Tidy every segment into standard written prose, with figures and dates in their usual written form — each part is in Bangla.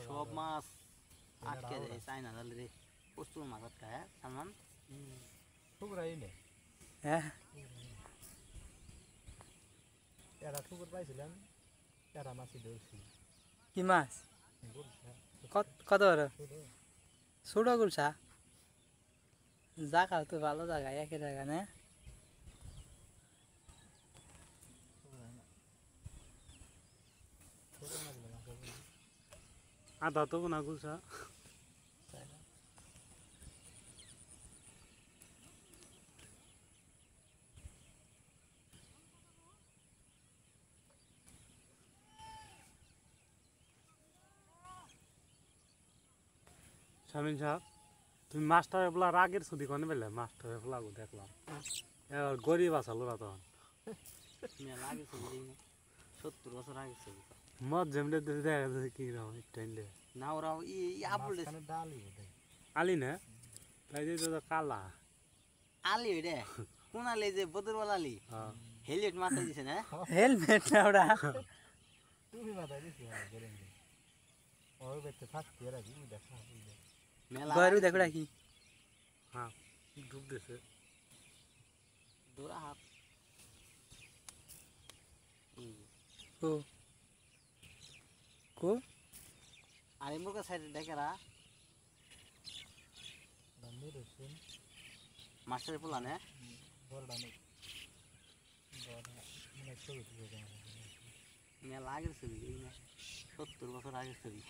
সব মাছ আটকে যায় চাইনা জালে রে প্রচুর মাছ আটকায় হ্যাঁ সালমান ঠুকরাই নে হ্যাঁ এরা ঠুকুর পাইছিলাম এরা মাছি ধরছি কি মাছ কত বড় ছোট গুলশা জায়গা তো ভালো জায়গা একই জায়গা না আধা তো না গুলশা শামিন সাহেব তুমি মাস্টার এগুলা রাগের ছুটি কোনে পেলে মাস্টার এগুলা দেখলাম এবার গরিব আসাল ওরা তখন মেলা আগে ছবি 70 বছর আগে ছবি মদ যেমনি দেখা যাচ্ছে কি রকম স্ট্যান্ডে না ওরা আবুল ডালি বোধহয় আলি না তাই যে তো কালা আলি রে কোন আলি যে বদরওয়ালা আলি হ্যাঁ হেলমেট মাথায় দিছে না হেলমেট না ওরা তুমি মাথায় দিছি গেলেন ওই বেতে ফাঁকি রাখি দেখা মেলা গরু দেখো কি হ্যাঁ ডুব দিছে দৌড়া হাত কো কো আর এই মুরগা সাইডে দেখেরা দামি রসুন মাস্টারের পোলা না বড় দামি বড় মানে ছবি তুলে মেলা আগের ছবি এই না 70 বছর আগের ছবি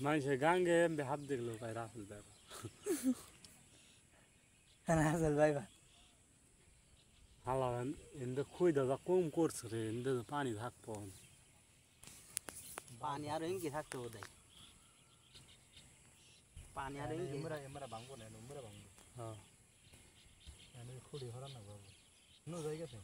মানুষের গাঙ্গে এমনি হাত দেখলো ভাই রাসেল দেব রাসেল ভাই বা হালা এনে খুই দাদা কম করছে রে এনে পানি থাকবো পানি আর ইঙ্গি থাকতে বোধহয় পানি আর ইঙ্গি এমরা ভাঙবো না এমরা ভাঙবো হ্যাঁ আমি খুঁড়ি হরা না বাবু নো জায়গাতে